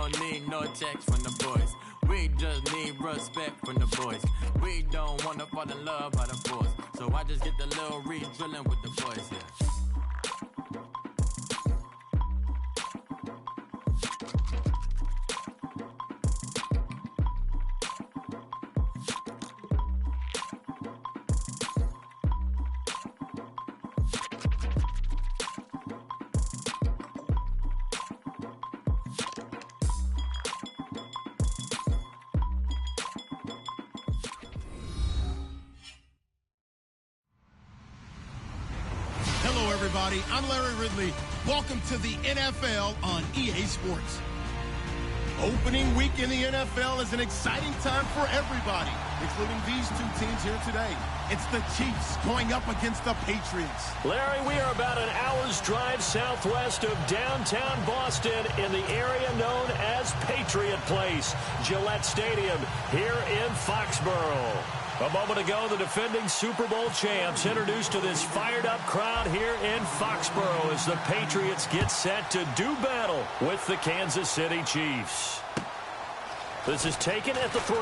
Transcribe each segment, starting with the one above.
don't need no checks from the boys. We just need respect from the boys. We don't want to fall in love by the force. So I just get the little re-drilling with the boys, yeah. I'm Larry Ridley. Welcome to the NFL on EA Sports. Opening week in the NFL is an exciting time for everybody, including these two teams here today. It's the Chiefs going up against the Patriots. Larry, we are about an hour's drive southwest of downtown Boston in the area known as Patriot Place, Gillette Stadium here in Foxborough. A moment ago, the defending Super Bowl champs introduced to this fired-up crowd here in Foxborough as the Patriots get set to do battle with the Kansas City Chiefs. This is taken at the 3.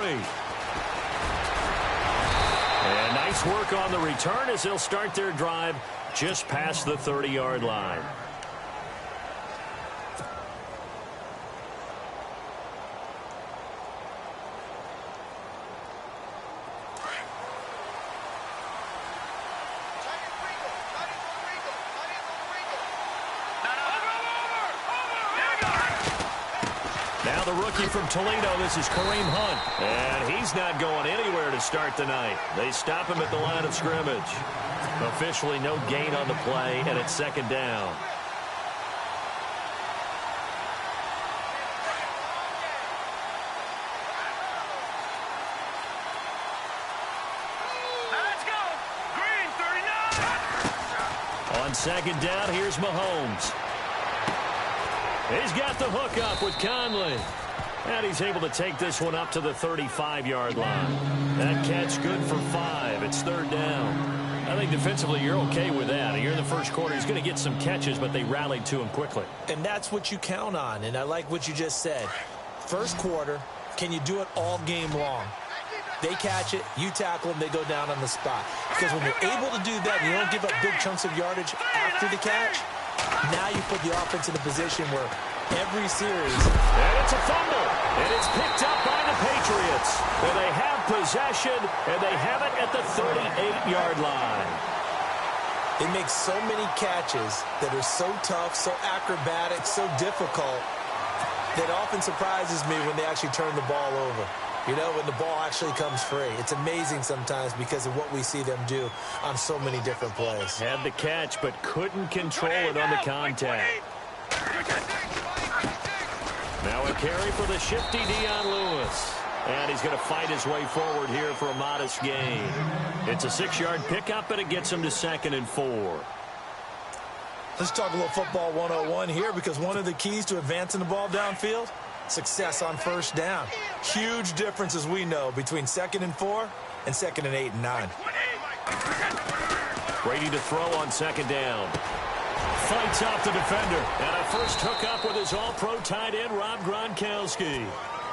And nice work on the return as they'll start their drive just past the 30-yard line. The rookie from Toledo, this is Kareem Hunt. And he's not going anywhere to start the night. They stop him at the line of scrimmage. Officially no gain on the play, and it's second down. Let's go! Green, 39! On second down, here's Mahomes. He's got the hook up with Conley. And he's able to take this one up to the 35-yard line. That catch good for 5. It's third down. I think defensively you're okay with that. Here in the first quarter, he's going to get some catches, but they rallied to him quickly. And that's what you count on, and I like what you just said. First quarter, can you do it all game long? They catch it, you tackle them, they go down on the spot. Because when you're able to do that and you don't give up big chunks of yardage after the catch, now you put the offense in a position where every series... And it's a fumble, and it's picked up by the Patriots. And they have possession, and they have it at the 38-yard line. They make so many catches that are so tough, so acrobatic, so difficult, that often surprises me when they actually turn the ball over. You know, when the ball actually comes free. It's amazing sometimes because of what we see them do on so many different plays. Had the catch, but couldn't control it on the contact. Now a carry for the shifty Dion Lewis. And he's going to fight his way forward here for a modest gain. It's a 6-yard pickup, and it gets him to 2nd and 4. Let's talk a little football 101 here, because one of the keys to advancing the ball downfield, success on first down. Huge difference, as we know, between 2nd and 4 and 2nd and 8 and 9. Brady to throw on 2nd down. Fights off the defender. And a first hookup with his all-pro tight end, Rob Gronkowski.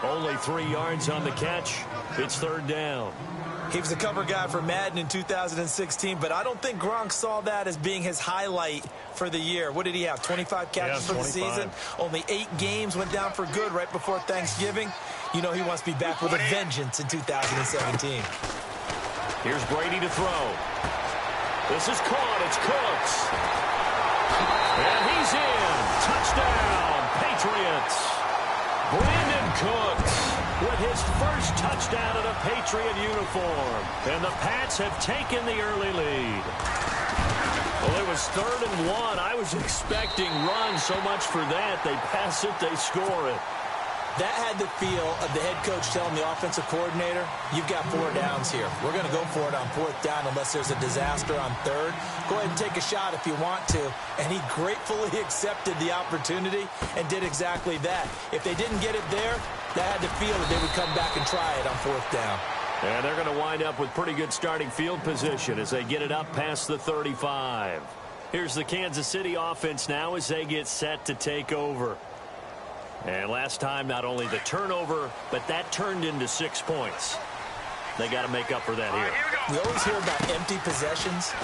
Only 3 yards on the catch. It's 3rd down. He was the cover guy for Madden in 2016, but I don't think Gronk saw that as being his highlight for the year. What did he have, 25 catches for the season? Only 8 games, went down for good right before Thanksgiving. You know he wants to be back with a vengeance in 2017. Here's Brady to throw. This is caught. It's Cooks. And he's in. Touchdown, Patriots. Brandon Cooks with his first touchdown in a Patriot uniform. And the Pats have taken the early lead. Well, it was 3rd and 1. I was expecting runs so much for that. They pass it, they score it. That had the feel of the head coach telling the offensive coordinator, you've got 4 downs here. We're going to go for it on 4th down unless there's a disaster on 3rd. Go ahead and take a shot if you want to. And he gratefully accepted the opportunity and did exactly that. If they didn't get it there, that had the feel that they would come back and try it on 4th down. And they're going to wind up with pretty good starting field position as they get it up past the 35. Here's the Kansas City offense now as they get set to take over. And last time, not only the turnover, but that turned into 6 points. They got to make up for that here. We always hear about empty possessions,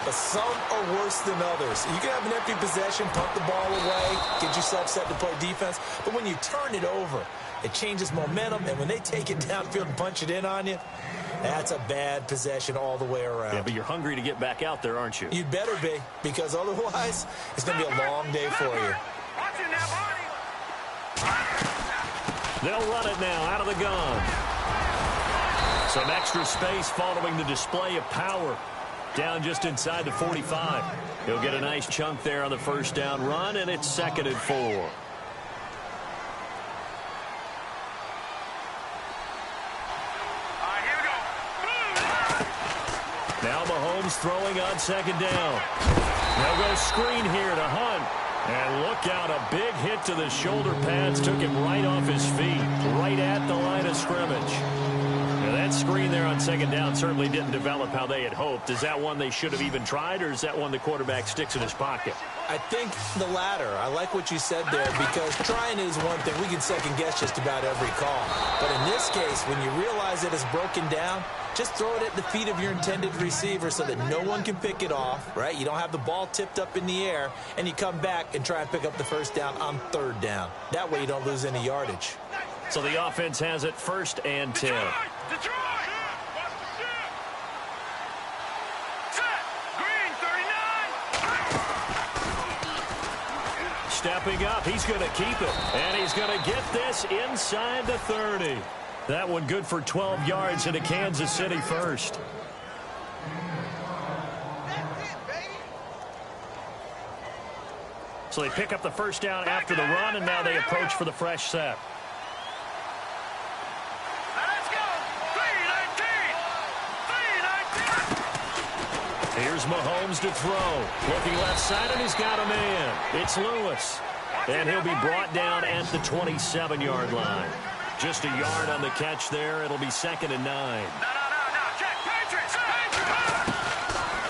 but some are worse than others. You can have an empty possession, punt the ball away, get yourself set to play defense, but when you turn it over, it changes momentum, and when they take it downfield and punch it in on you, that's a bad possession all the way around. Yeah, but you're hungry to get back out there, aren't you? You'd better be, because otherwise, it's going to be a long day for you. They'll run it now out of the gun. Some extra space following the display of power. Down just inside the 45. He'll get a nice chunk there on the first down run, and it's 2nd and 4. Now Mahomes throwing on 2nd down. They'll go screen here to Hunt. And look out, a big hit to the shoulder pads. Took him right off his feet, right at the line of scrimmage. Now that screen there on 2nd down certainly didn't develop how they had hoped. Is that one they should have even tried, or is that one the quarterback sticks in his pocket? I think the latter. I like what you said there, because trying is one thing. We can second-guess just about every call. But in this case, when you realize that it's broken down, just throw it at the feet of your intended receiver so that no one can pick it off, right? You don't have the ball tipped up in the air, and you come back and try and pick up the first down on 3rd down. That way you don't lose any yardage. So the offense has it 1st and 10. Detroit! Set! Green, 39! Stepping up, he's going to keep it. And he's going to get this inside the 30. That one good for 12 yards into Kansas City first. So they pick up the first down after the run, and now they approach for the fresh set. Let's go! 3-19! Here's Mahomes to throw. Looking left side, and he's got a man. It's Lewis. And he'll be brought down at the 27-yard line. Just a yard on the catch there. It'll be 2nd and 9. No, check, Patriots!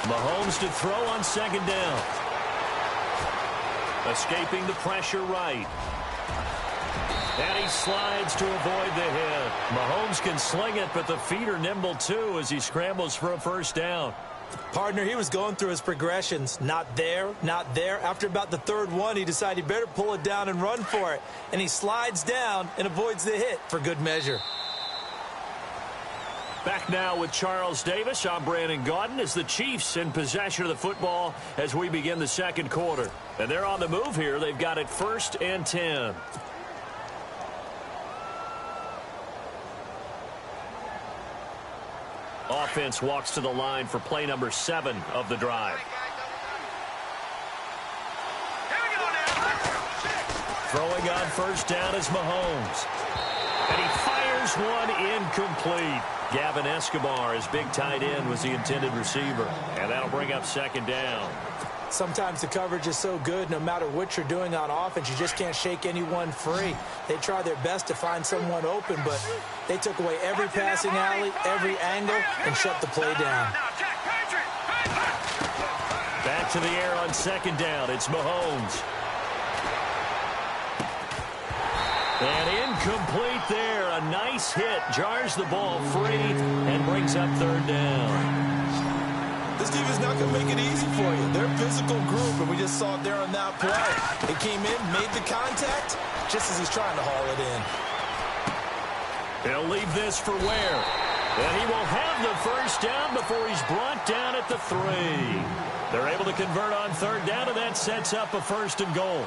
Mahomes to throw on 2nd down. Escaping the pressure right. And he slides to avoid the hit. Mahomes can sling it, but the feet are nimble too as he scrambles for a first down. Partner, he was going through his progressions. Not there, not there. After about the 3rd one, he decided he better pull it down and run for it. And he slides down and avoids the hit for good measure. Back now with Charles Davis. I'm Brandon Gaudin as the Chiefs in possession of the football as we begin the 2nd quarter. And they're on the move here. They've got it 1st and 10. Offense walks to the line for play number 7 of the drive. Throwing on first down is Mahomes. And he fires one incomplete. Gavin Escobar, his big tight end, was the intended receiver. And that'll bring up 2nd down. Sometimes the coverage is so good, no matter what you're doing on offense, you just can't shake anyone free. They try their best to find someone open, but they took away every passing alley, every angle, and shut the play down. Back to the air on 2nd down. It's Mahomes. And incomplete there. A nice hit. Jars the ball free and brings up 3rd down. This team is not going to make it easy for you. They're a physical group, and we just saw it there on that play. It came in, made the contact, just as he's trying to haul it in. He'll leave this for Ware. And he will have the first down before he's brought down at the 3. They're able to convert on 3rd down, and that sets up a 1st and goal.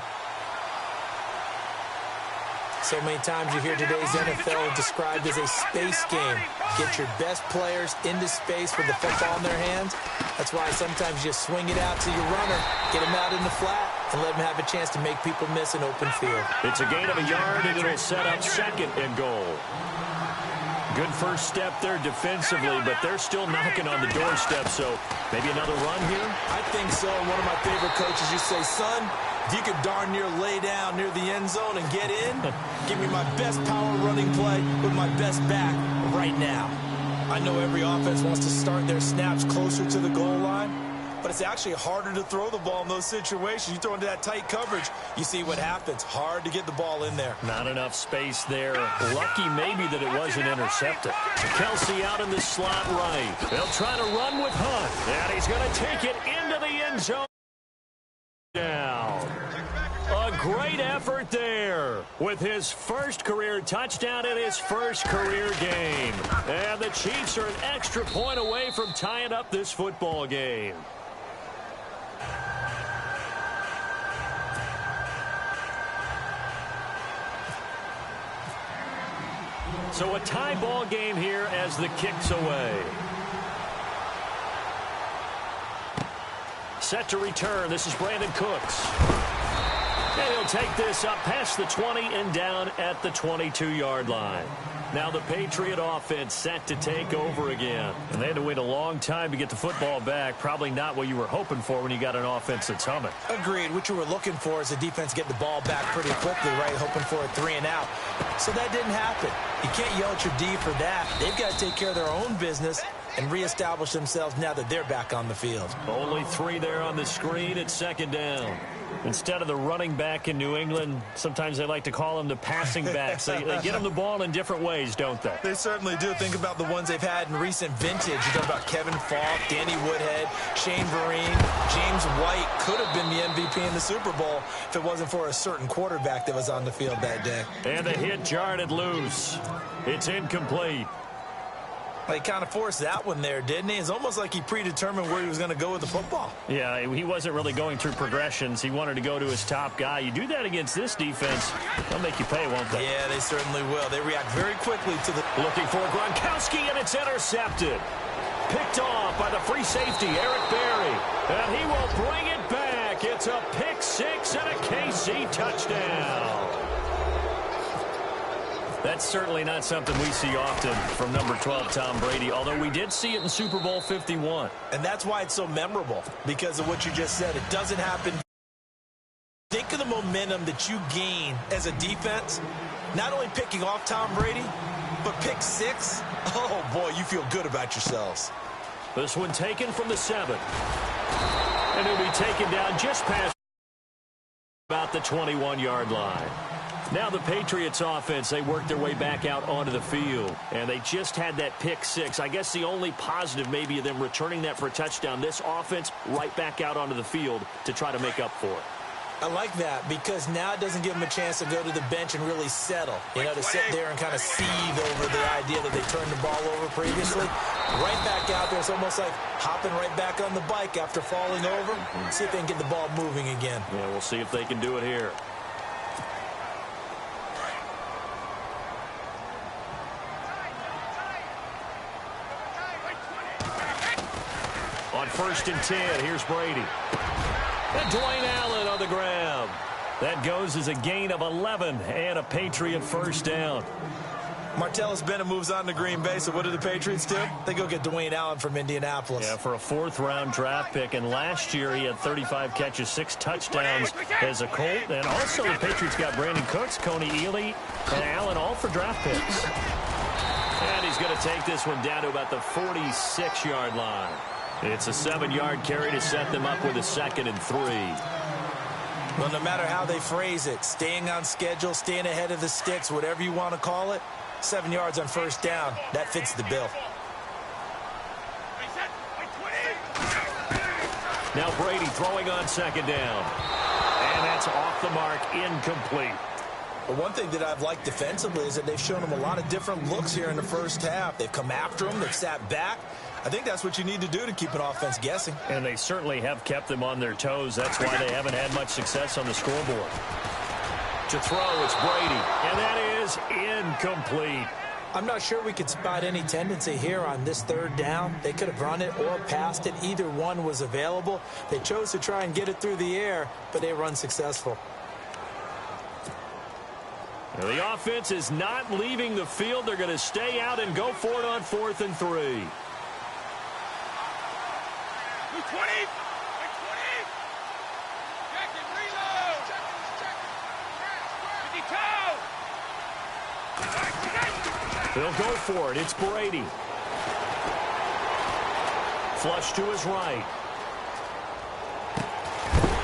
So many times you hear today's NFL described as a space game. Get your best players into space with the football in their hands. That's why sometimes you swing it out to your runner, get him out in the flat, and let him have a chance to make people miss an open field. It's a gain of a yard, and it'll set up 2nd and goal. Good first step there defensively, but they're still knocking on the doorstep, so maybe another run here? I think so. One of my favorite coaches used to say, son, if you could darn near lay down near the end zone and get in, give me my best power running play with my best back right now. I know every offense wants to start their snaps closer to the goal line, but it's actually harder to throw the ball in those situations. You throw into that tight coverage, you see what happens. Hard to get the ball in there. Not enough space there. Lucky maybe that it wasn't intercepted. Kelsey out in the slot right. They'll try to run with Hunt, and he's going to take it into the end zone. Down. A great effort there with his first career touchdown in his first career game. And the Chiefs are an extra point away from tying up this football game. So a tie ball game here as the kick's away. Set to return. This is Brandon Cooks. And he'll take this up past the 20 and down at the 22-yard line. Now the Patriot offense set to take over again. And they had to wait a long time to get the football back. Probably not what you were hoping for when you got an offense that's humming. Agreed. What you were looking for is the defense get the ball back pretty quickly, right? Hoping for a 3 and out. So that didn't happen. You can't yell at your D for that. They've got to take care of their own business and reestablish themselves now that they're back on the field. Only 3 there on the screen at second down. Instead of the running back in New England, sometimes they like to call them the passing backs. They get them the ball in different ways, don't they? They certainly do. Think about the ones they've had in recent vintage. You talk about Kevin Falk, Danny Woodhead, Shane Vereen, James White could have been the MVP in the Super Bowl if it wasn't for a certain quarterback that was on the field that day. And the hit jarred it loose. It's incomplete. He kind of forced that one there, didn't he? It's almost like he predetermined where he was going to go with the football. Yeah, he wasn't really going through progressions. He wanted to go to his top guy. You do that against this defense, they'll make you pay, won't they? Yeah, they certainly will. They react very quickly to the... Looking for Gronkowski, and it's intercepted. Picked off by the free safety, Eric Berry. And he will bring it back. It's a pick 6 and a KC touchdown. That's certainly not something we see often from number 12, Tom Brady, although we did see it in Super Bowl 51. And that's why it's so memorable, because of what you just said. It doesn't happen. Think of the momentum that you gain as a defense, not only picking off Tom Brady, but pick 6. Oh, boy, you feel good about yourselves. This one taken from the 7. And it'll be taken down just past about the 21-yard line. Now the Patriots offense, they worked their way back out onto the field, and they just had that pick 6. I guess the only positive maybe of them returning that for a touchdown, this offense right back out onto the field to try to make up for it. I like that because now it doesn't give them a chance to go to the bench and really settle, to sit there and kind of seethe over the idea that they turned the ball over previously. Right back out there, it's almost like hopping right back on the bike after falling over. See if they can get the ball moving again. Yeah, we'll see if they can do it here. On 1st and 10, here's Brady. And Dwayne Allen on the grab. That goes as a gain of 11 and a Patriot first down. Martellus Bennett moves on to Green Bay, so what do the Patriots do? They go get Dwayne Allen from Indianapolis. Yeah, for a 4th-round draft pick, and last year he had 35 catches, 6 touchdowns as a Colt. And also the Patriots got Brandon Cooks, Coney Ealy, and Allen all for draft picks. And he's going to take this one down to about the 46-yard line. It's a 7-yard carry to set them up with a 2nd and 3. Well, no matter how they phrase it, staying on schedule, staying ahead of the sticks, whatever you want to call it, 7 yards on 1st down, that fits the bill. Now Brady throwing on 2nd down. And that's off the mark, incomplete. But one thing that I've liked defensively is that they've shown him a lot of different looks here in the first half. They've come after him. They've sat back. I think that's what you need to do to keep an offense guessing. And they certainly have kept them on their toes. That's why they haven't had much success on the scoreboard. To throw, it's Brady. And that is incomplete. I'm not sure we could spot any tendency here on this 3rd down. They could have run it or passed it. Either one was available. They chose to try and get it through the air, but they were unsuccessful. The offense is not leaving the field. They're going to stay out and go for it on 4th and 3. 20. Check it, reload. They'll go for it. It's Brady. Flush to his right.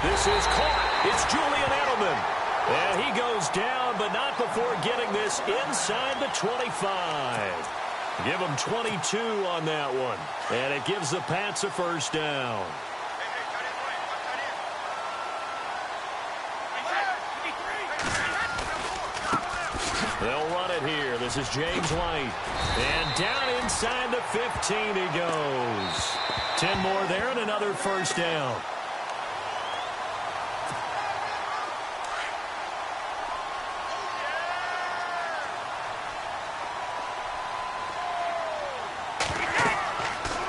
This is caught. It's Julian Edelman. And he goes down, but not before getting this inside the 25. Give him 22 on that one. And it gives the Pats a first down. They'll run it here. This is James White. And down inside the 15 he goes. 10 more there and another first down.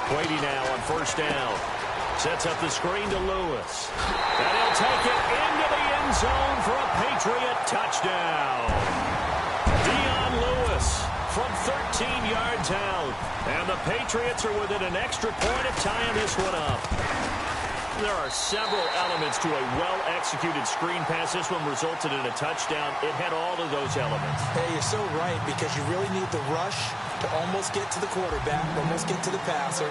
Brady now on first down. Sets up the screen to Lewis. And he'll take it into the end zone for a Patriot touchdown. Dion Lewis from 13 yards out. And the Patriots are within an extra point of tying this one up. There are several elements to a well-executed screen pass. This one resulted in a touchdown. It had all of those elements. Hey, you're so right, because you really need the rush to almost get to the quarterback, almost get to the passer.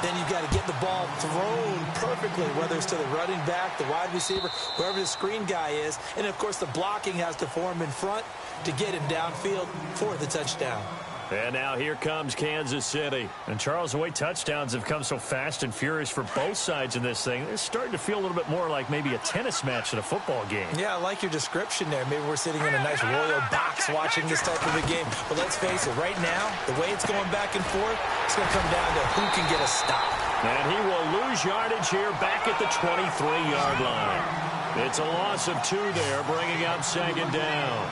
Then you've got to get the ball thrown perfectly, whether it's to the running back, the wide receiver, whoever the screen guy is. And, of course, the blocking has to form in front to get him downfield for the touchdown. And now here comes Kansas City. And, Charles, the way touchdowns have come so fast and furious for both sides in this thing, it's starting to feel a little bit more like maybe a tennis match at a football game. Yeah, I like your description there. Maybe we're sitting in a nice royal box watching this type of a game. But let's face it, right now, the way it's going back and forth, it's going to come down to who can get a stop. And he will lose yardage here back at the 23-yard line. It's a loss of 2 there, bringing up second down.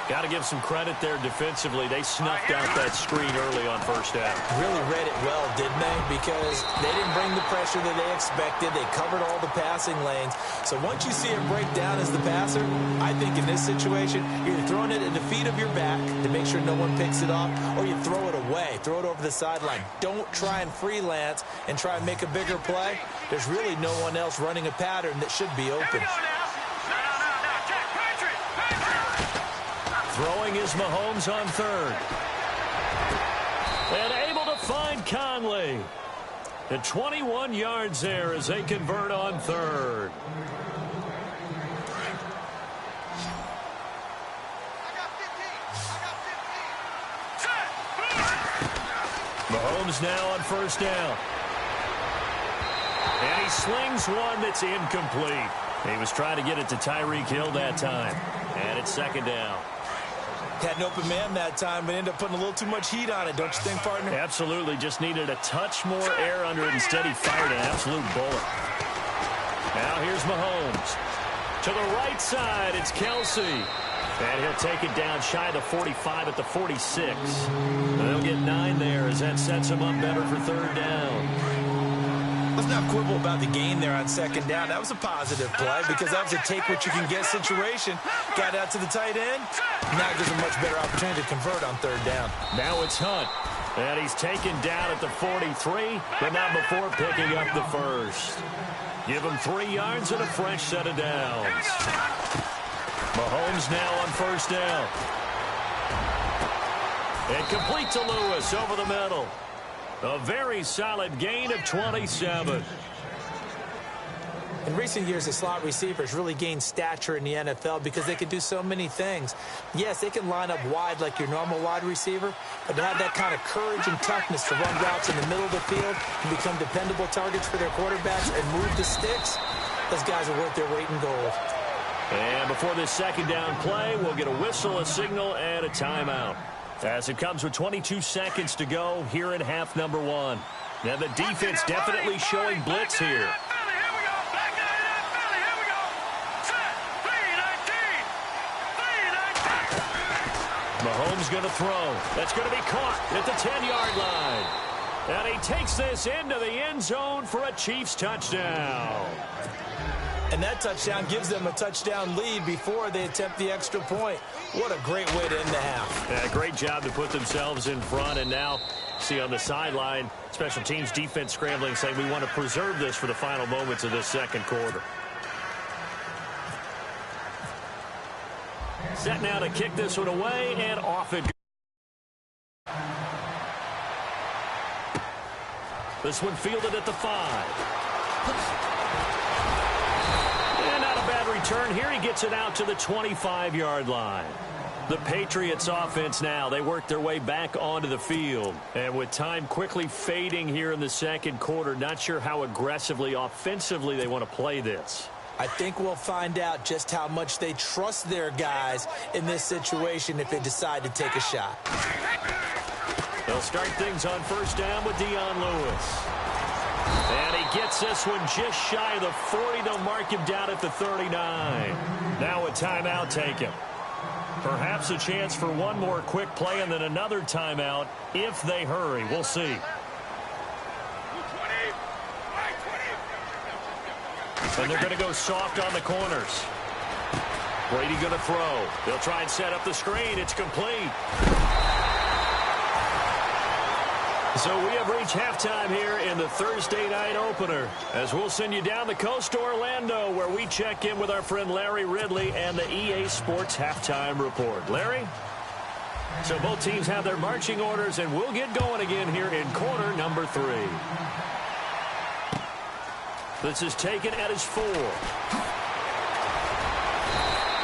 Got to give some credit there defensively. They snuffed out that screen early on first down. Really read it well, didn't they? Because they didn't bring the pressure that they expected. They covered all the passing lanes. So once you see it break down as the passer, I think in this situation, you're either throwing it at the feet of your back to make sure no one picks it off, or you throw it away. Throw it over the sideline. Don't try and freelance and try and make a bigger play. There's really no one else running a pattern that should be open. Throwing is Mahomes on third. And able to find Conley. And 21 yards there as they convert on third. Mahomes now on first down. And he slings one that's incomplete. He was trying to get it to Tyreek Hill that time. And it's second down. Had an open man that time, but ended up putting a little too much heat on it, don't you think, partner? Absolutely. Just needed a touch more air under it. Instead, he fired an absolute bullet. Now here's Mahomes. To the right side, it's Kelsey. And he'll take it down shy of the 45 at the 46. And they'll get 9 there as that sets him up better for third down. Let's not quibble about the gain there on second down. That was a positive play because that was a take-what-you-can-get situation. Got out to the tight end. Now it gives him a much better opportunity to convert on third down. Now it's Hunt. And he's taken down at the 43, but not before picking up the first. Give him 3 yards and a fresh set of downs. Mahomes now on first down. And complete to Lewis over the middle. A very solid gain of 27. In recent years, the slot receivers really gained stature in the NFL because they can do so many things. Yes, they can line up wide like your normal wide receiver, but to have that kind of courage and toughness to run routes in the middle of the field and become dependable targets for their quarterbacks and move the sticks, those guys are worth their weight in gold. And before this second down play, we'll get a whistle, a signal, and a timeout. As it comes with 22 seconds to go here in half number 1. Now the defense definitely showing blitz here. Mahomes going to throw. That's going to be caught at the 10-yard line. And he takes this into the end zone for a Chiefs touchdown. And that touchdown gives them a touchdown lead before they attempt the extra point. What a great way to end the half. Yeah, great job to put themselves in front. And now, see on the sideline, special teams defense scrambling, saying we want to preserve this for the final moments of this second quarter. Set now to kick this one away, and off it goes. This one fielded at the 5. return here. He gets it out to the 25-yard line. The Patriots offense now, they work their way back onto the field. And with time quickly fading here in the second quarter, not sure how aggressively, offensively they want to play this. I think we'll find out just how much they trust their guys in this situation if they decide to take a shot. They'll start things on first down with Dion Lewis. And he gets this one just shy of the 40. They'll mark him down at the 39. Now a timeout taken. Perhaps a chance for one more quick play and then another timeout if they hurry. We'll see. And they're going to go soft on the corners. Brady going to throw. They'll try and set up the screen. It's complete. So we have reached halftime here in the Thursday night opener, as we'll send you down the coast to Orlando, where we check in with our friend Larry Ridley and the EA Sports Halftime Report. Larry? So both teams have their marching orders, and we'll get going again here in quarter number 3. This is taken at his 4.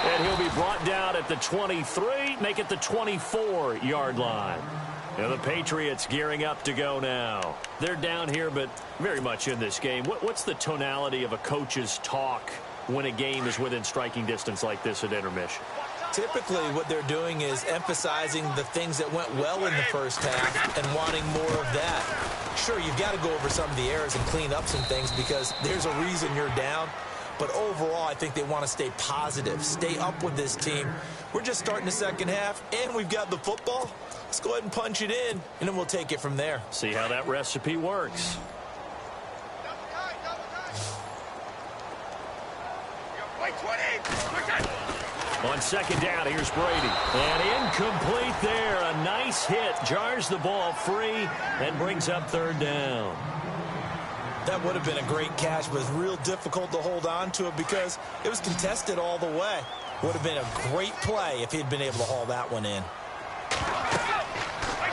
And he'll be brought down at the 23, make it the 24-yard line. Now the Patriots gearing up to go now. They're down here, but very much in this game. What's the tonality of a coach's talk when a game is within striking distance like this at intermission? Typically, what they're doing is emphasizing the things that went well in the first half and wanting more of that. Sure, you've got to go over some of the errors and clean up some things because there's a reason you're down. But overall, I think they want to stay positive, stay up with this team. We're just starting the second half, and we've got the football. Let's go ahead and punch it in, and then we'll take it from there. See how that recipe works. On second down, here's Brady. And incomplete there. A nice hit. Jars the ball free and brings up third down. That would have been a great catch, but it's real difficult to hold on to it because it was contested all the way. Would have been a great play if he'd been able to haul that one in.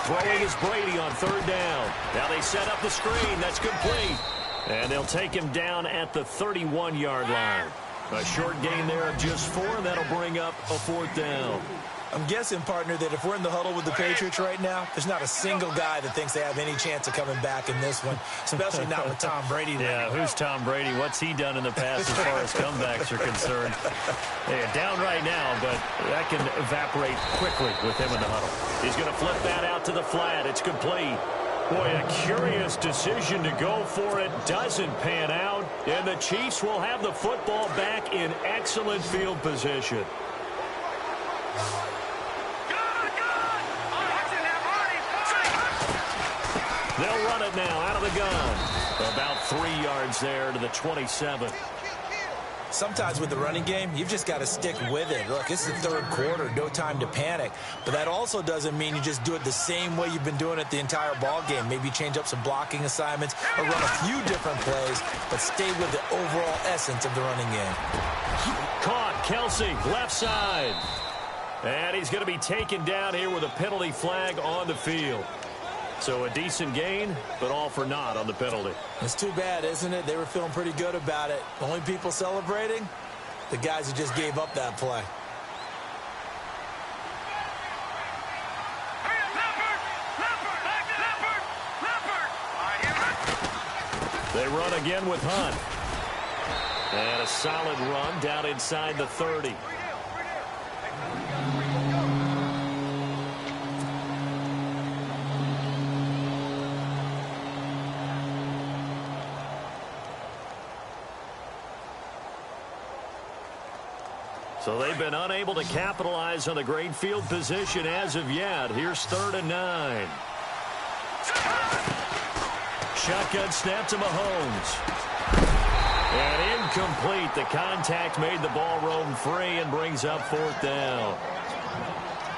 Throwing is Brady on third down. Now they set up the screen. That's complete. And they'll take him down at the 31-yard line. A short gain there of just 4, and that'll bring up a fourth down. I'm guessing, partner, that if we're in the huddle with the Patriots right now, there's not a single guy that thinks they have any chance of coming back in this one, especially not with Tom Brady there. Yeah, who's Tom Brady? What's he done in the past as far as comebacks are concerned? Yeah, down right now, but that can evaporate quickly with him in the huddle. He's going to flip that out to the flat. It's complete. Boy, a curious decision to go for it. Doesn't pan out, and the Chiefs will have the football back in excellent field position. They'll run it now out of the gun. About 3 yards there to the 27. Sometimes with the running game, you've just got to stick with it. Look, this is the third quarter, no time to panic. But that also doesn't mean you just do it the same way you've been doing it the entire ball game. Maybe change up some blocking assignments or run a few different plays, but stay with the overall essence of the running game. Caught, Kelsey, left side. And he's going to be taken down here with a penalty flag on the field. So a decent gain, but all for naught on the penalty. It's too bad, isn't it? They were feeling pretty good about it. Only people celebrating? The guys who just gave up that play. They run again with Hunt. And a solid run down inside the 30. So they've been unable to capitalize on the great field position as of yet. Here's 3rd and 9. Shotgun snap to Mahomes. And incomplete. The contact made the ball roam free and brings up 4th down.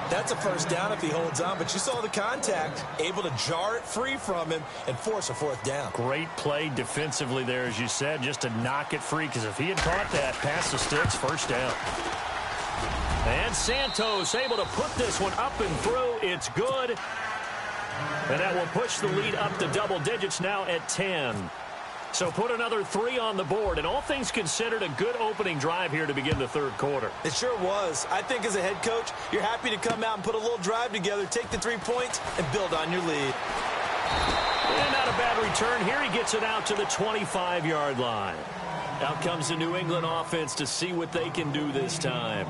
That's a first down if he holds on, but you saw the contact, able to jar it free from him and force a 4th down. Great play defensively there, as you said, just to knock it free, because if he had caught that, pass the sticks, first down. And Santos able to put this one up and through. It's good. And that will push the lead up to double digits now at 10. So put another 3 on the board, and all things considered, a good opening drive here to begin the third quarter. It sure was. I think as a head coach, you're happy to come out and put a little drive together, take the 3 points, and build on your lead. And not a bad return here. He gets it out to the 25-yard line. Out comes the New England offense to see what they can do this time.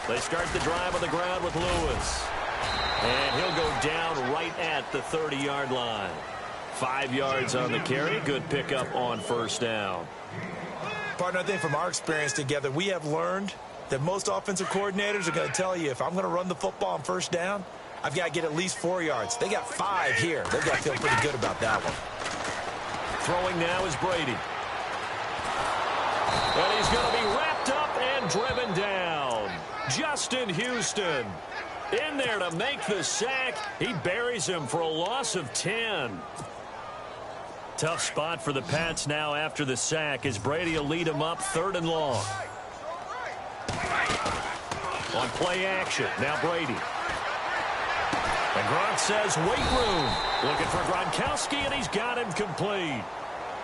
They start the drive on the ground with Lewis. And he'll go down right at the 30-yard line. 5 yards on the carry. Good pickup on first down. Partner, I think from our experience together, we have learned that most offensive coordinators are going to tell you, if I'm going to run the football on first down, I've got to get at least 4 yards. They got 5 here. They've got to feel pretty good about that one. Throwing now is Brady. And he's going to be wrapped up and driven down. Justin Houston in there to make the sack. He buries him for a loss of 10. Tough spot for the Pats now after the sack as Brady will lead him up 3rd and long. On play action, now Brady. And Gronk says wait room. Looking for Gronkowski, and he's got him complete.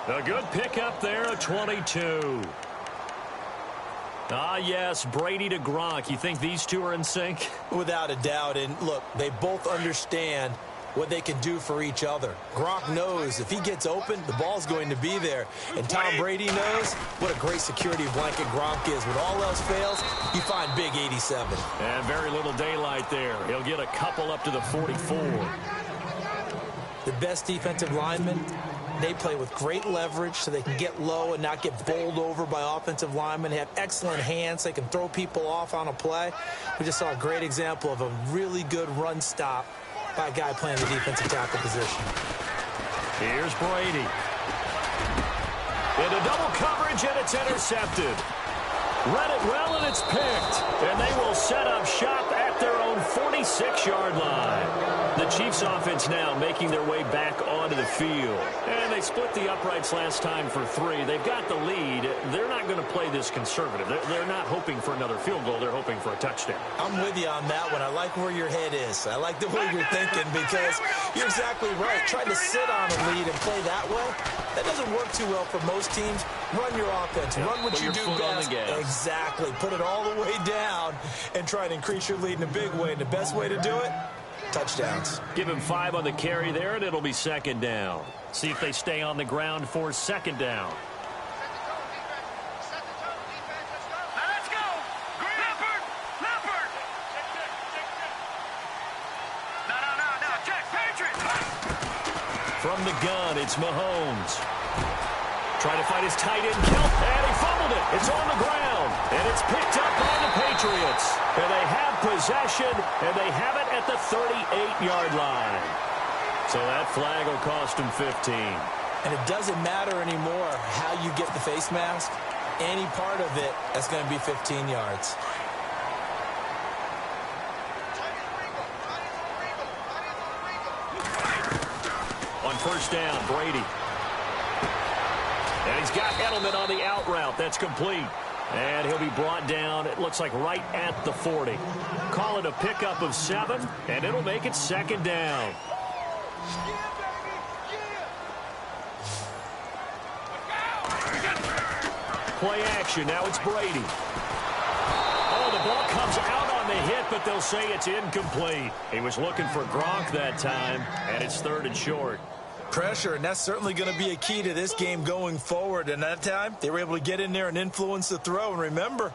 A good pickup there, a 22. Ah, yes, Brady to Gronk. You think these two are in sync? Without a doubt. And, look, they both understand what they can do for each other. Gronk knows if he gets open, the ball's going to be there. And Tom Brady knows what a great security blanket Gronk is. When all else fails, you find big 87. And very little daylight there. He'll get a couple up to the 44. The best defensive linemen, they play with great leverage so they can get low and not get bowled over by offensive linemen. They have excellent hands. They can throw people off on a play. We just saw a great example of a really good run stop by a guy playing the defensive tackle position. Here's Brady. Into double coverage, and it's intercepted. Read it well, and it's picked. And they will set up shop at their own 46-yard line. The Chiefs offense now making their way back onto the field. And they split the uprights last time for 3. They've got the lead. They're not going to play this conservative. They're not hoping for another field goal. They're hoping for a touchdown. I'm with you on that one. I like where your head is. I like the way you're thinking because you're exactly right. Trying to sit on a lead and play that way, that doesn't work too well for most teams. Run your offense. Run what you do best. Exactly. Put it all the way down and try and increase your lead in a big way. And the best way to do it, touchdowns. Give him 5 on the carry there, and it'll be 2nd down. See if they stay on the ground for 2nd down. Let's go! Leopard! Leopard! No, check, Patriots! From the gun, it's Mahomes. Trying to find his tight end, Kelp, and he fumbled it. It's on the ground, and it's picked up by the Patriots. And they have possession, and they have it at the 38-yard line. So that flag will cost him 15. And it doesn't matter anymore how you get the face mask. Any part of it, that's going to be 15 yards. On first down, Brady. And he's got Edelman on the out route. That's complete. And he'll be brought down, it looks like right at the 40. Call it a pickup of 7, and it'll make it 2nd down. Play action, now it's Brady. Oh, the ball comes out on the hit, but they'll say it's incomplete. He was looking for Gronk that time, and it's 3rd and short. Pressure, and that's certainly going to be a key to this game going forward. And that time, they were able to get in there and influence the throw. And remember,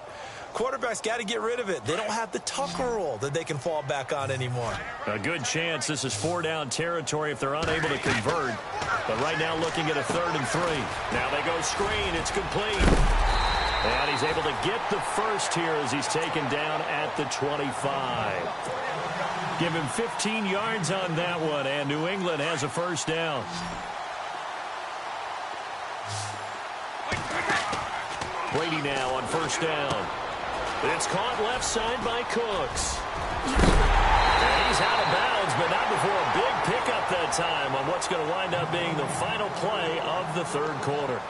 quarterbacks got to get rid of it. They don't have the Tucker rule that they can fall back on anymore. A good chance this is 4-down territory if they're unable to convert. But right now looking at a 3rd and 3. Now they go screen. It's complete. And he's able to get the first here as he's taken down at the 25. Give him 15 yards on that one, and New England has a first down. Brady now on first down. It's caught left side by Cooks. And he's out of bounds, but not before a big pickup that time on what's going to wind up being the final play of the 3rd quarter.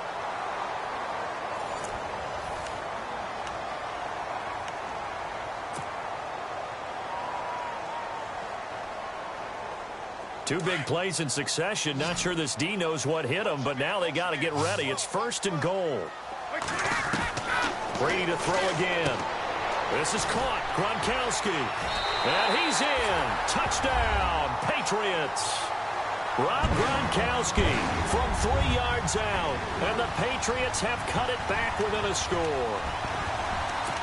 Two big plays in succession. Not sure this D knows what hit him, but now they got to get ready. It's 1st and goal. Brady to throw again. This is caught. Gronkowski. And he's in. Touchdown, Patriots. Rob Gronkowski from 3 yards out. And the Patriots have cut it back within a score.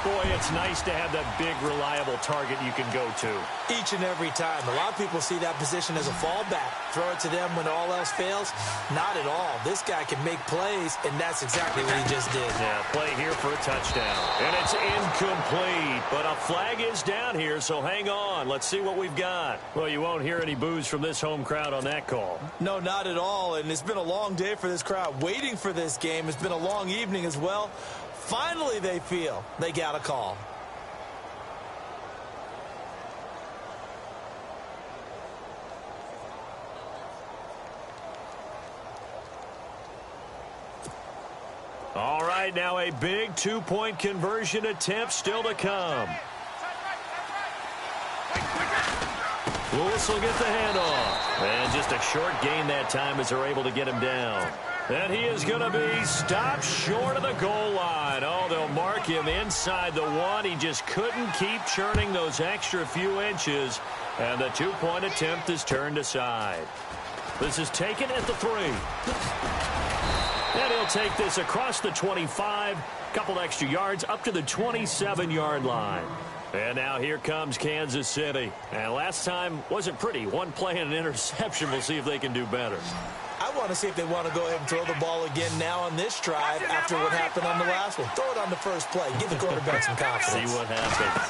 Boy, it's nice to have that big, reliable target you can go to. Each and every time. A lot of people see that position as a fallback. Throw it to them when all else fails. Not at all. This guy can make plays, and that's exactly what he just did. Yeah, play here for a touchdown. And it's incomplete. But a flag is down here, so hang on. Let's see what we've got. Well, you won't hear any boos from this home crowd on that call. No, not at all. And it's been a long day for this crowd. Waiting for this game. It's been a long evening as well. Finally, they feel they got a call. All right, now a big 2-point conversion attempt still to come. Lewis will get the handoff. And just a short gain that time as they're able to get him down. And he is going to be stopped short of the goal line. Oh, they'll mark him inside the 1. He just couldn't keep churning those extra few inches. And the 2-point attempt is turned aside. This is taken at the 3. And he'll take this across the 25. Couple extra yards up to the 27-yard line. And now here comes Kansas City. And last time wasn't pretty. One play and an interception. We'll see if they can do better. I want to see if they want to go ahead and throw the ball again now on this drive after what happened on the last one. Throw it on the first play. Give the quarterback some confidence. See what happens.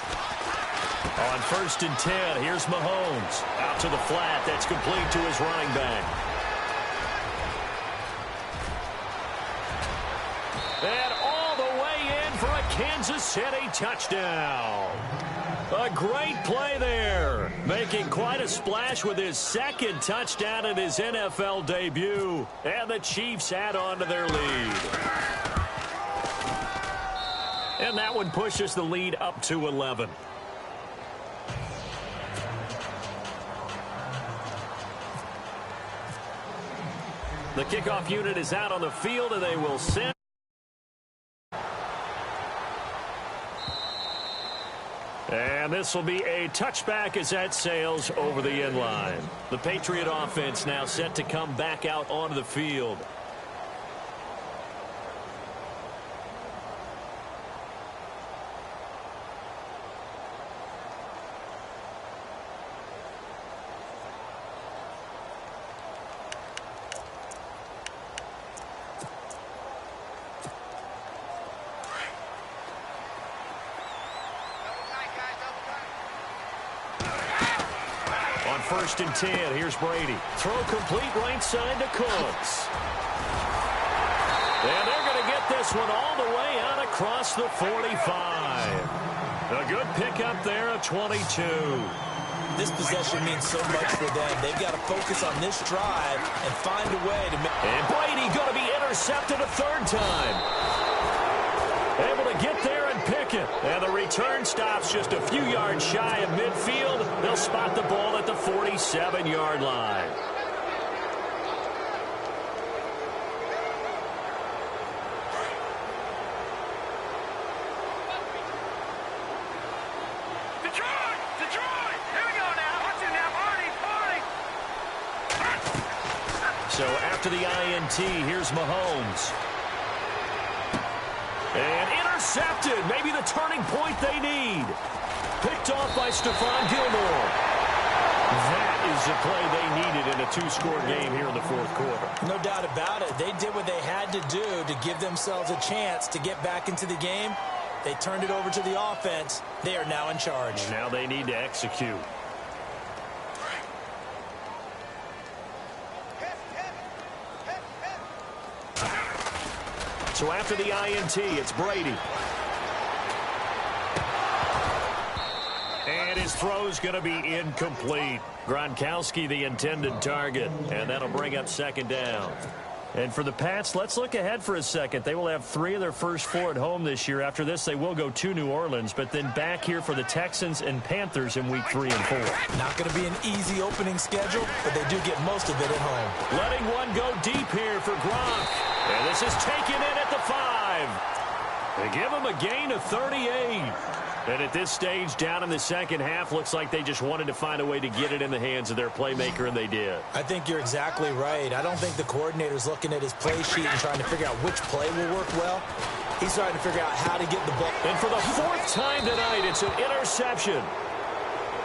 On 1st and 10, here's Mahomes. Out to the flat. That's complete to his running back. And all the way in for a Kansas City touchdown. A great play there. Making quite a splash with his 2nd touchdown in his NFL debut. And the Chiefs add on to their lead. And that one pushes the lead up to 11. The kickoff unit is out on the field, and they will send. And this will be a touchback as that sails over the end line. The Patriot offense now set to come back out onto the field. On 1st and 10, here's Brady. Throw complete right side to Cooks. And they're going to get this one all the way out across the 45. A good pickup there of 22. This possession means so much for them. They've got to focus on this drive and find a way to make. And Brady going to be intercepted a 3rd time. Able to get there and pick it. And the return stops just a few yards shy of midfield. They'll spot the ball at the 47-yard line. Detroit! Here we go now. Watch it now. Party! So after the INT, here's Mahomes. And intercepted. Maybe the turning point they need. Picked off by Stephon Gilmore. That is the play they needed in a 2-score game here in the 4th quarter. No doubt about it. They did what they had to do to give themselves a chance to get back into the game. They turned it over to the offense. They are now in charge. And now they need to execute. So after the INT, it's Brady. And his throw's going to be incomplete. Gronkowski the intended target, and that'll bring up 2nd down. And for the Pats, let's look ahead for a second. They will have 3 of their first 4 at home this year. After this, they will go to New Orleans, but then back here for the Texans and Panthers in week 3 and 4. Not going to be an easy opening schedule, but they do get most of it at home. Letting one go deep here for Gronk. And this is taken in at the 5. They give him a gain of 38. And at this stage, down in the second half, looks like they just wanted to find a way to get it in the hands of their playmaker, and they did. I think you're exactly right. I don't think the coordinator's looking at his play sheet and trying to figure out which play will work well. He's trying to figure out how to get the ball. And for the 4th time tonight, it's an interception.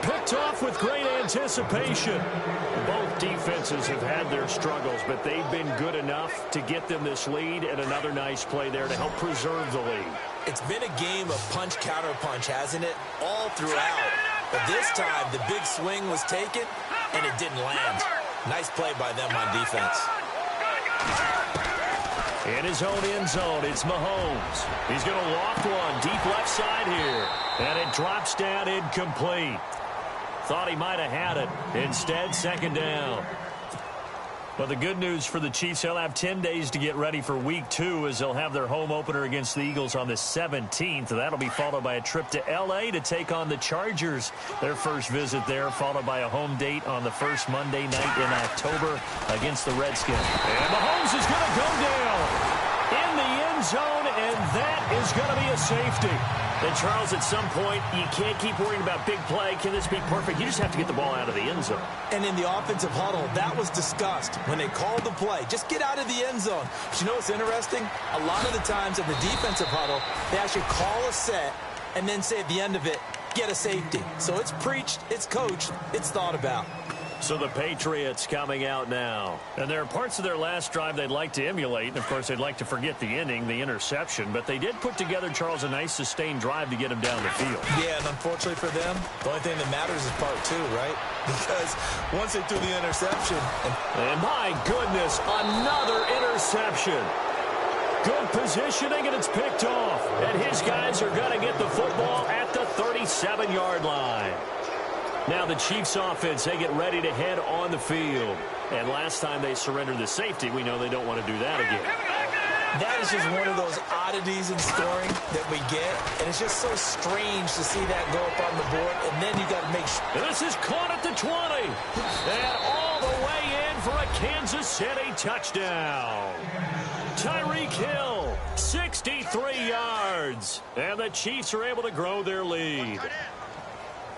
Picked off with great anticipation. Both defenses have had their struggles, but they've been good enough to get them this lead, and another nice play there to help preserve the lead. It's been a game of punch-counter-punch, hasn't it? All throughout. But this time, the big swing was taken, and it didn't land. Nice play by them on defense. In his own end zone, it's Mahomes. He's going to loft one deep left side here, and it drops down incomplete. Thought he might have had it. Instead, second down. But the good news for the Chiefs, they'll have 10 days to get ready for week 2 as they'll have their home opener against the Eagles on the 17th. That'll be followed by a trip to L.A. to take on the Chargers. Their first visit there, followed by a home date on the first Monday night in October against the Redskins. And Mahomes is going to go down in the end zone, and that is going to be a safety. And, Charles, at some point, you can't keep worrying about big play. Can this be perfect? You just have to get the ball out of the end zone. And in the offensive huddle, that was discussed when they called the play. Just get out of the end zone. But you know what's interesting? A lot of the times in the defensive huddle, they actually call a set and then say at the end of it, get a safety. So it's preached, it's coached, it's thought about. So the Patriots coming out now. And there are parts of their last drive they'd like to emulate. And, of course, they'd like to forget the inning, the interception. But they did put together, Charles, a nice sustained drive to get him down the field. Yeah, and unfortunately for them, the only thing that matters is part 2, right? Because once they threw the interception. And my goodness, another interception. Good positioning, and it's picked off. And his guys are going to get the football at the 37-yard line. Now the Chiefs offense, they get ready to head on the field. And last time they surrendered the safety, we know they don't want to do that again. That is just one of those oddities in scoring that we get. And it's just so strange to see that go up on the board. And then you got to make sure. This is caught at the 20. And all the way in for a Kansas City touchdown. Tyreek Hill, 63 yards. And the Chiefs are able to grow their lead.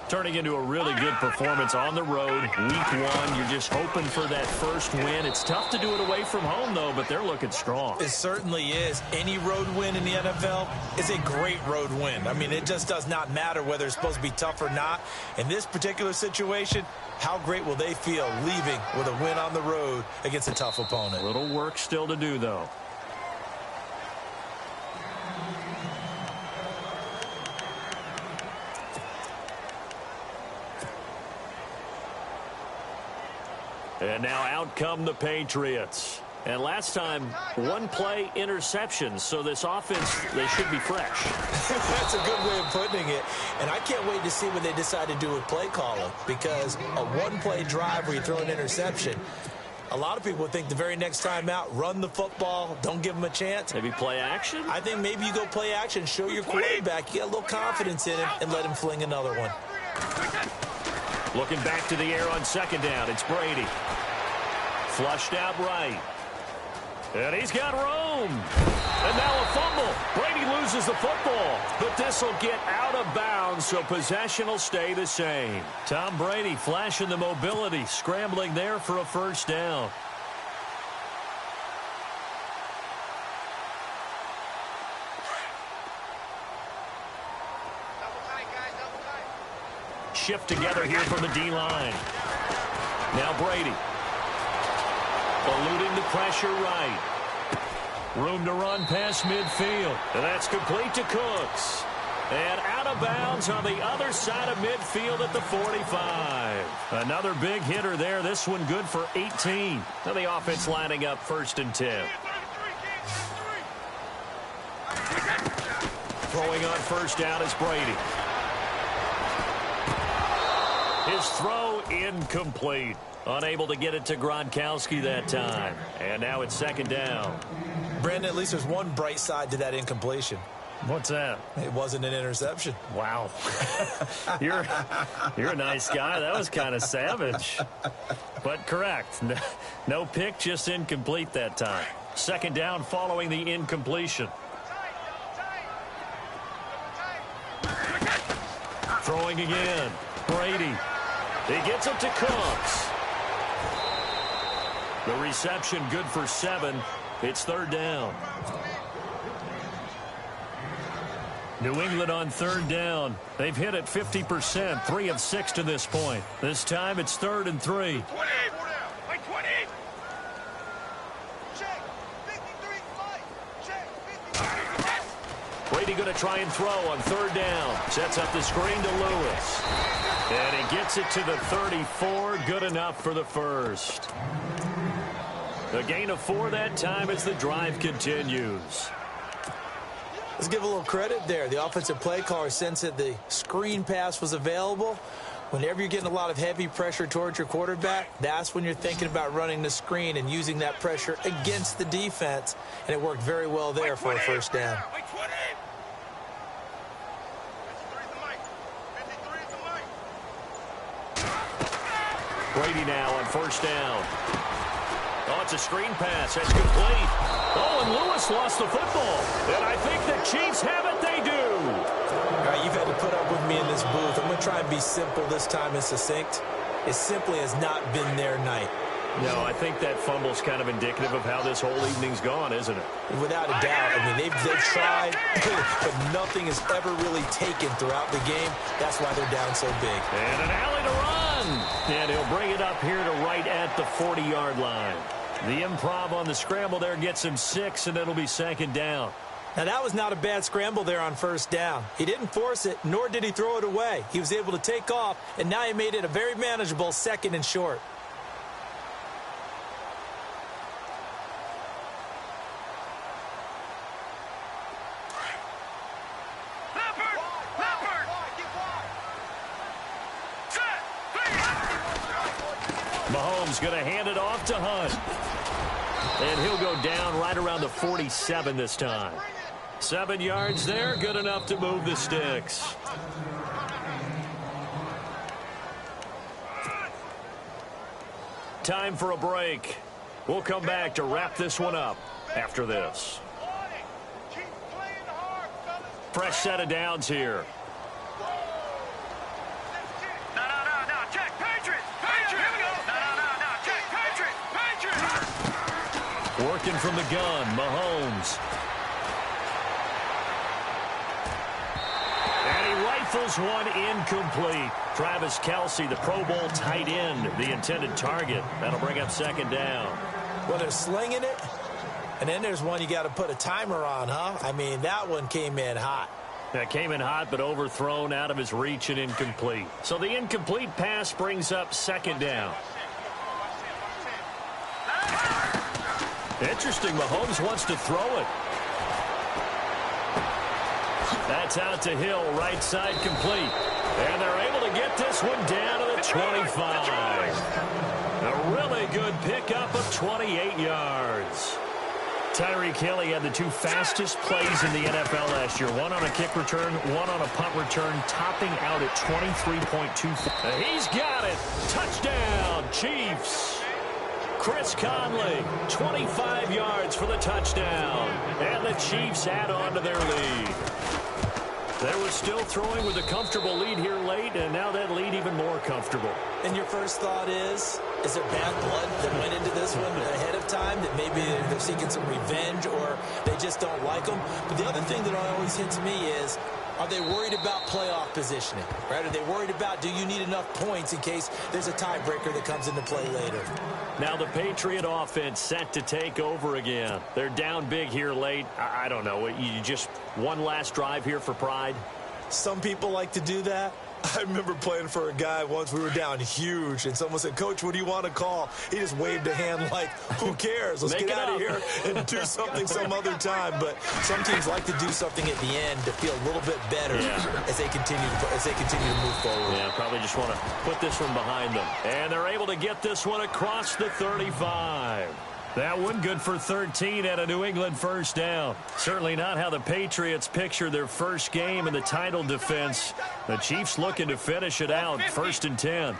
Turning into a really good performance on the road. Week 1, you're just hoping for that first win. It's tough to do it away from home, though, but they're looking strong. It certainly is. Any road win in the NFL is a great road win. I mean, it just does not matter whether it's supposed to be tough or not. In this particular situation, how great will they feel leaving with a win on the road against a tough opponent? A little work still to do, though. And now out come the Patriots. And last time, one play interception. So this offense, they should be fresh. That's a good way of putting it. And I can't wait to see what they decide to do with play calling. Because a one-play drive where you throw an interception, a lot of people think the very next time out, run the football, don't give them a chance. Maybe play action? I think maybe you go play action, show your quarterback, you got a little confidence in him, and let him fling another one. Looking back to the air on second down, it's Brady. Flushed out right. And he's got room. And now a fumble. Brady loses the football. But this will get out of bounds, so possession will stay the same. Tom Brady flashing the mobility, scrambling there for a first down. Shift together here from the D-line. Now Brady. Eluding the pressure right. Room to run past midfield. And that's complete to Cooks. And out of bounds on the other side of midfield at the 45. Another big hitter there. This one good for 18. Now the offense lining up 1st and 10. Throwing on first down is Brady. His throw incomplete. Unable to get it to Gronkowski that time. And now it's second down. Brandon, at least there's one bright side to that incompletion. What's that? It wasn't an interception. Wow. You're a nice guy. That was kind of savage. But correct. No pick, just incomplete that time. Second down following the incompletion. Throwing again. Brady. He gets it to Cooks. The reception good for 7. It's third down. New England on third down. They've hit it 50%, 3 of 6 to this point. This time it's 3rd and 3. 20. Wait, 20. Check. 53 flight. Check. 53. Brady going to try and throw on third down. Sets up the screen to Lewis. And he gets it to the 34. Good enough for the first. A gain of 4 that time as the drive continues. Let's give a little credit there. The offensive play caller sensed that the screen pass was available. Whenever you're getting a lot of heavy pressure towards your quarterback, that's when you're thinking about running the screen and using that pressure against the defense. And it worked very well there for a first down. Wait, 20. 53 is the mic. Brady now on first down. Oh, it's a screen pass. That's complete. Oh, and Lewis lost the football. And I think the Chiefs have it. They do. All right, you've had to put up with me in this booth. I'm going to try and be simple this time and succinct. It simply has not been their night. No, I think that fumble's kind of indicative of how this whole evening's gone, isn't it? Without a doubt. I mean, they've tried, but nothing is ever really taken throughout the game. That's why they're down so big. And an alley to run. And he'll bring it up here to right at the 40-yard line. The improv on the scramble there gets him 6, and it'll be second down. Now, that was not a bad scramble there on first down. He didn't force it, nor did he throw it away. He was able to take off, and now he made it a very manageable 2nd and short. Mahomes going to hand it off to Hunt. And he'll go down right around the 47 this time. 7 yards there, good enough to move the sticks. Time for a break. We'll come back to wrap this one up after this. Fresh set of downs here. Working from the gun, Mahomes. And he rifles one incomplete. Travis Kelce, the Pro Bowl tight end, the intended target. That'll bring up second down. Well, they're slinging it, and then there's one you got to put a timer on, huh? I mean, that one came in hot. That came in hot, but overthrown, out of his reach and incomplete. So the incomplete pass brings up second down. Interesting, Mahomes wants to throw it. That's out to Hill, right side complete. And they're able to get this one down to the 25. A really good pickup of 28 yards. Tyreek Hill had the 2 fastest plays in the NFL last year. One on a kick return, one on a punt return, topping out at 23.24. He's got it. Touchdown, Chiefs. Chris Conley, 25 yards for the touchdown. And the Chiefs add on to their lead. They were still throwing with a comfortable lead here late, and now that lead even more comfortable. And your first thought is there bad blood that went into this one ahead of time, that maybe they're seeking some revenge or they just don't like them? But the other thing that always hits me is, are they worried about playoff positioning? Right? Are they worried about, do you need enough points in case there's a tiebreaker that comes into play later? Now the Patriot offense set to take over again. They're down big here late. I don't know. You just one last drive here for pride? Some people like to do that. I remember playing for a guy once. We were down huge, and someone said, "Coach, what do you want to call?" He just waved a hand like, "Who cares? Let's get out of here and do something some other time." But some teams like to do something at the end to feel a little bit better as they continue to move forward. Yeah, probably just want to put this one behind them. And they're able to get this one across the 35. That one good for 13 at a New England first down. Certainly not how the Patriots picture their first game in the title defense. The Chiefs looking to finish it out, 1st and 10.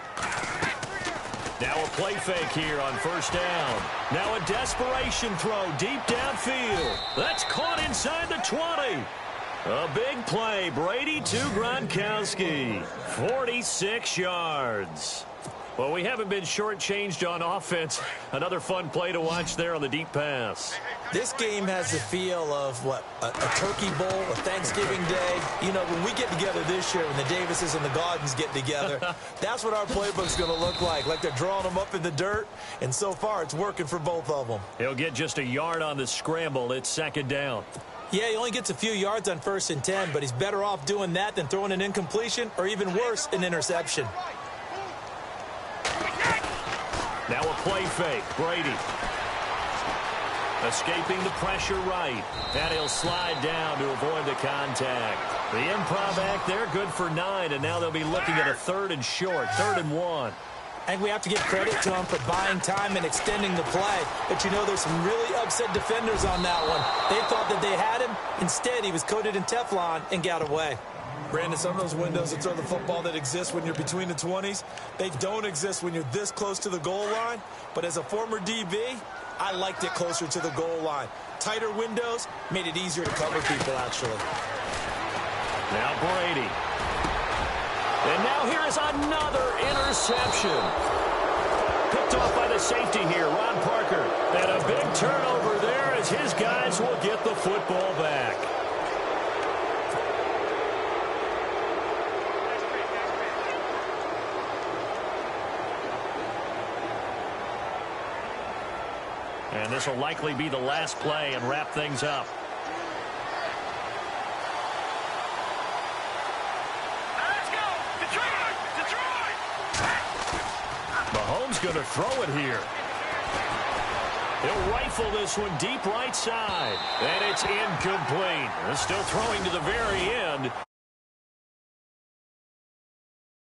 Now a play fake here on first down. Now a desperation throw deep downfield. That's caught inside the 20. A big play. Brady to Gronkowski. 46 yards. Well, we haven't been shortchanged on offense. Another fun play to watch there on the deep pass. This game has the feel of, a Turkey Bowl, a Thanksgiving Day. You know, when we get together this year, when the Davises and the Gaudens get together, that's what our playbook's going to look like. Like they're drawing them up in the dirt, and so far it's working for both of them. He'll get just a yard on the scramble. It's 2nd down. Yeah, he only gets a few yards on 1st and 10, but he's better off doing that than throwing an incompletion or, even worse, an interception. Now a play fake. Brady escaping the pressure right. And he'll slide down to avoid the contact. The improv act there, good for 9. And now they'll be looking at a 3rd and short, 3rd and 1. I think we have to give credit to him for buying time and extending the play. But, you know, there's some really upset defenders on that one. They thought that they had him. Instead, he was coated in Teflon and got away. Brandon, some of those windows that throw the football that exist when you're between the 20s, they don't exist when you're this close to the goal line. But as a former DB, I liked it closer to the goal line. Tighter windows made it easier to cover people, actually. Now Brady. And now here is another interception. Picked off by the safety here, Ron Parker. And a big turnover there as his guys will get the football back. And this will likely be the last play and wrap things up. Let's go! Detroit! Detroit! Mahomes going to throw it here. He'll rifle this one deep right side. And it's incomplete. They're still throwing to the very end.